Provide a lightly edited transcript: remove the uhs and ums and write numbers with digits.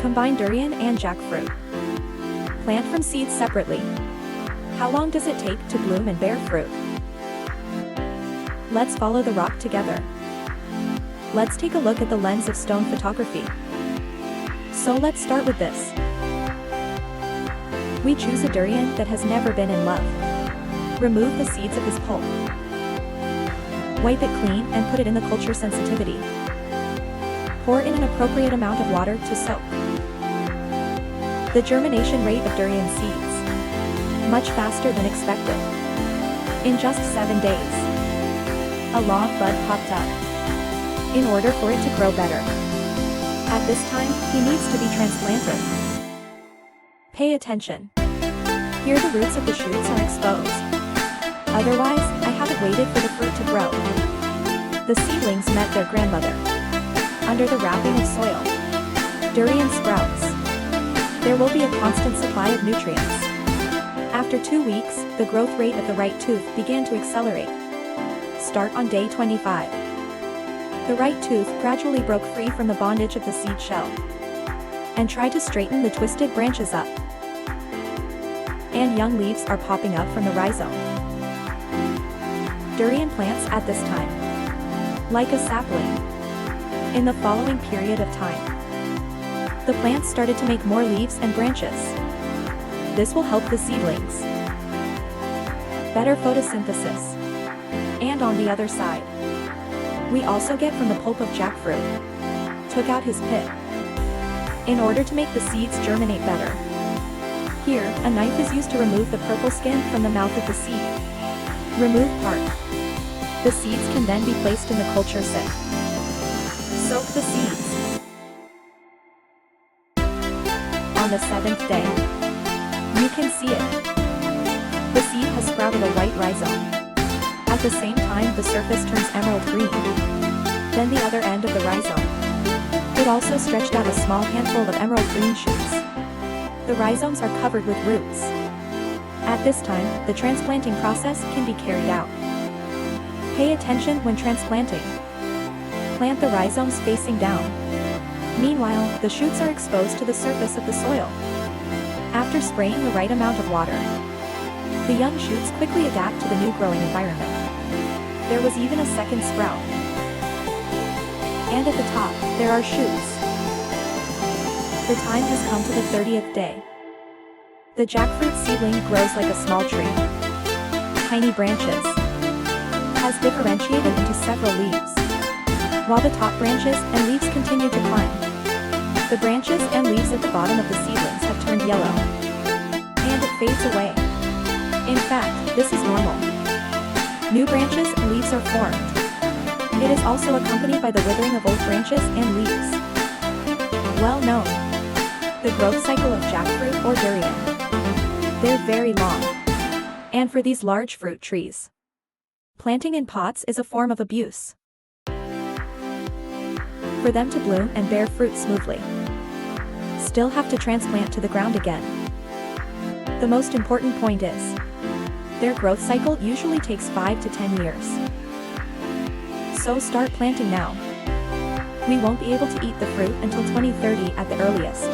Combine durian and jackfruit. Plant from seeds separately. How long does it take to bloom and bear fruit? Let's follow the rock together. Let's take a look at the lens of stone photography. So let's start with this. We choose a durian that has never been in love. Remove the seeds of his pulp. Wipe it clean and put it in the culture sensitivity. Pour in an appropriate amount of water to soak. The germination rate of durian seeds. Much faster than expected. In just 7 days, a long bud popped up. In order for it to grow better, at this time, he needs to be transplanted. Pay attention. Here the roots of the shoots are exposed. Otherwise, I haven't waited for the fruit to grow. The seedlings met their grandmother. Under the wrapping of soil, durian sprouts. There will be a constant supply of nutrients. After 2 weeks, the growth rate of the right tooth began to accelerate. Start on day 25. The right tooth gradually broke free from the bondage of the seed shell and tried to straighten the twisted branches up. And young leaves are popping up from the rhizome. Durian plants at this time, like a sapling. In the following period of time, the plants started to make more leaves and branches. This will help the seedlings. Better photosynthesis. And on the other side, we also get from the pulp of jackfruit. Took out his pit in order to make the seeds germinate better. Here, a knife is used to remove the purple skin from the mouth of the seed. Remove part. The seeds can then be placed in the culture set. Soak the seeds. On the 7th day, you can see it. The seed has sprouted a white rhizome. At the same time, the surface turns emerald green. Then the other end of the rhizome. It also stretched out a small handful of emerald green shoots. The rhizomes are covered with roots. At this time, the transplanting process can be carried out. Pay attention when transplanting. Plant the rhizomes facing down. Meanwhile, the shoots are exposed to the surface of the soil. After spraying the right amount of water, the young shoots quickly adapt to the new growing environment. There was even a second sprout. And at the top, there are shoots. The time has come to the 30th day. The jackfruit seedling grows like a small tree. Tiny branches. Has differentiated into several leaves. While the top branches and leaves continue to climb, the branches and leaves at the bottom of the seedlings have turned yellow. And it fades away. In fact, this is normal. New branches and leaves are formed. It is also accompanied by the withering of old branches and leaves. Well known. The growth cycle of jackfruit or durian. They're very long. And for these large fruit trees, planting in pots is a form of abuse. For them to bloom and bear fruit smoothly, still have to transplant to the ground again. The most important point is, their growth cycle usually takes 5 to 10 years. So start planting now. We won't be able to eat the fruit until 2030 at the earliest.